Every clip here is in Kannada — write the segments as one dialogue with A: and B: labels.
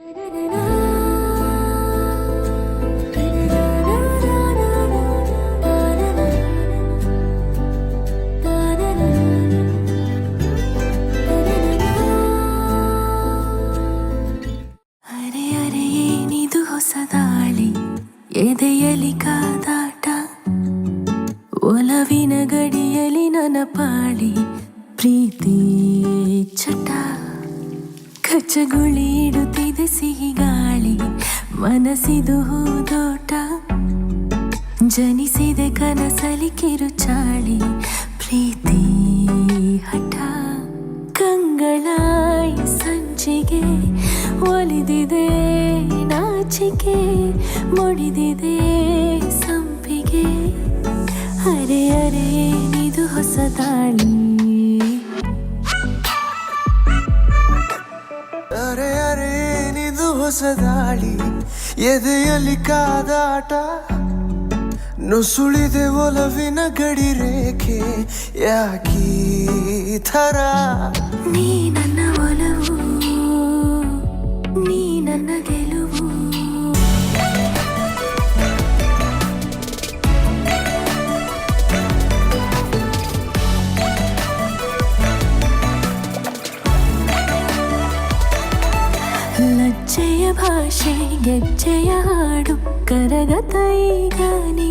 A: ಅರೆ ಅರೆ ಏನಿದು ಹೊಸ ದಾಳಿ, ಎದೆಯಲಿ ಕಾದಾಟ, ಒಲವಿನ ಗಡಿಯಲಿ ನನ್ನ ಪಾಳಿ, ಪ್ರೀತಿ ಚಟ, ಕಚ್ಚಗುಳಿ ಇಡುತ್ತಿದೆ ಸಿಹಿ ಗಾಳಿ, ಮನಸ್ಸಿದು ಹೂದೋಟ, ಜನಿಸಿದೆ ಕನಸಲಿ ಕಿರುಚಾಳಿ, ಪ್ರೀತಿ ಹಠ, ಕಂಗಳಾಯಿ ಸಂಚಿಗೆ ಒಲಿದಿದೆ ನಾಚಿಕೆ, ಮುಡಿದಿದೆ ಸಂಪಿಗೆ, ಅರೆ ಅರೆ ಏನಿದು ಹೊಸ ದಾಳಿ.
B: ಅರೆ ಅರೆ ಏನಿದು ಹೊಸ ದಾಳಿ, ಎದೆಯಲ್ಲಿ ಕಾದಾಟ, ನುಸುಳಿದೆ ಒಲವಿನ ಗಡಿ ರೇಖೆ, ಯಾಕೀ ಥರ?
A: ನೀ ನನ್ನ ಒಲವು, ನೀ ನನ್ನ ಗೆಲುವು, ಲಜ್ಜೆಯ ಭಾಷೆ ಗೆಜ್ಜೆಯ ಹಾಡು, ಕರಗತ ಈಗ ನೀ,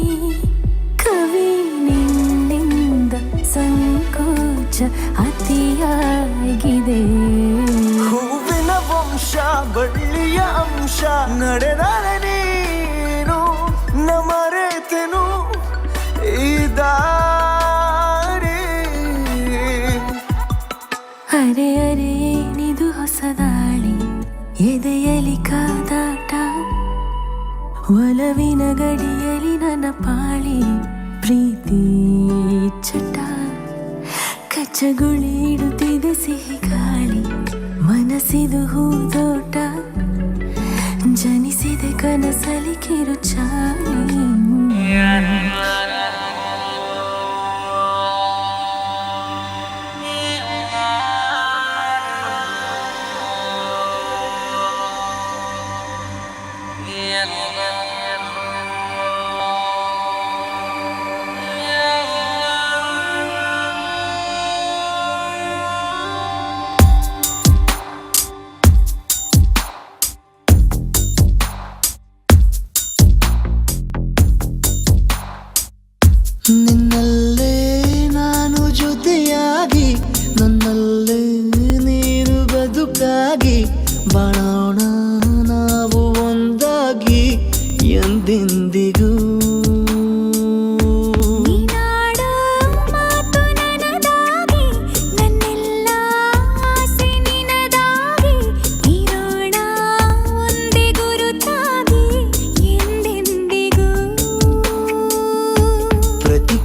A: ಕವಿ ನಿನ್ನಿಂದ ಸಂಕೋಚ ಅತಿಯಾಗಿದೆ,
B: ಹೂವಿನ ವಂಶ ಬಳ್ಳಿಯ ಅಂಶ, ನಡೆದಾಳೆ ನೀನು ನ ಮರೆತೆನು ಈ ದಾರಿ.
A: ಅರೆ ಅರೆ ಏನಿದು ಹೊಸ ದಾಳಿ, ಎದೆಯಲಿ ಕಾದಾಟ, ಒಲವಿನ ಗಡಿಯಲಿ ನನ್ನ ಪಾಳಿ, ಪ್ರೀತಿ ಚಟ, ಕಚ್ಚಗುಳಿ ಇಡುತ್ತಿದೆ ಸಿಹಿ ಗಾಳಿ, ಮನಸ್ಸಿದು ಹೂದೋಟ, ಜನಿಸಿದೆ ಕನಸಲಿ ಕಿರುಚಾಳಿ.
B: ನಿನ್ನಲ್ಲೇ ನಾನು ಜೊತೆಯಾಗಿ, ನನ್ನಲ್ಲೇ ನೀನು ಬದುಕಾಗಿ, ಬಾಳೋಣ ನಾವು ಒಂದಾಗಿ ಎಂದೆಂದಿಗೂ.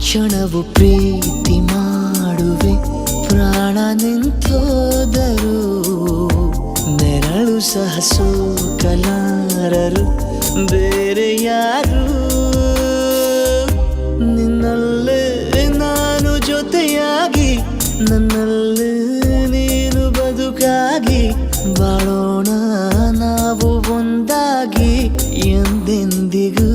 B: ಕ್ಷಣವು ಪ್ರೀತಿ ಮಾಡುವೆ, ಪ್ರಾಣ ನಿಂತೋದರು, ನೆರಳು ಸಹ ಸೋಕಲಾರರು ಬೇರೆ ಯಾರು. ನಿನ್ನಲ್ಲೇ ನಾನು ಜೊತೆಯಾಗಿ, ನನ್ನಲ್ಲೇ ನೀನು ಬದುಕಾಗಿ, ಬಾಳೋಣ ನಾವು ಒಂದಾಗಿ ಎಂದೆಂದಿಗೂ.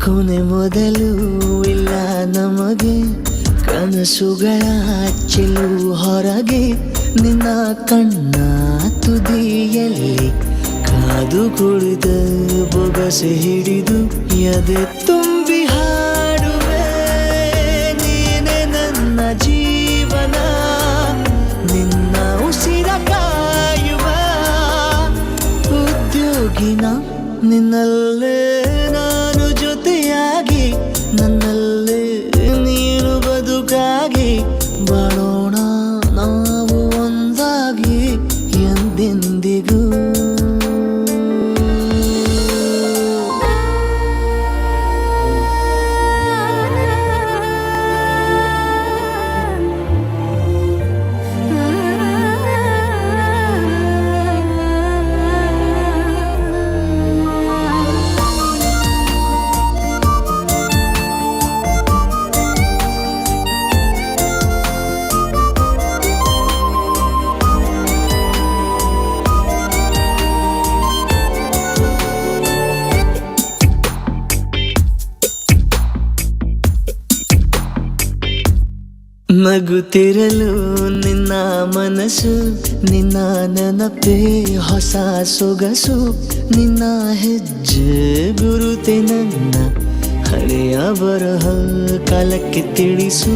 B: ಕೊನೆ ಮೊದಲು ಇಲ್ಲ ನಮಗೆ, ಕನಸುಗಳ ಚೆಲು ಹೊರಗೆ, ನಿನ್ನ ಕಣ್ಣ ತುದಿಯಲ್ಲಿ ಕಾದು ಕುಳಿತ ಬೊಗಸೆ ಹಿಡಿದು ಎದೆ ತುಂಬಿ ಹಾಡುವೆ. ನೀನೆ ನನ್ನ ಜೀವನ, ನಿನ್ನ ಉಸಿರ ನಗುತ್ತಿರಲು ನಿನ್ನ ಮನಸ್ಸು, ನಿನ್ನ ನೆನಪೇ ಹೊಸ ಸೊಗಸು, ನಿನ್ನ ಹೆಜ್ಜೆ ಗುರುತೆ ನನ್ನ ಹಳೆಯ ಬರಹ ಕಾಲಕ್ಕೆ ತಿಳಿಸು.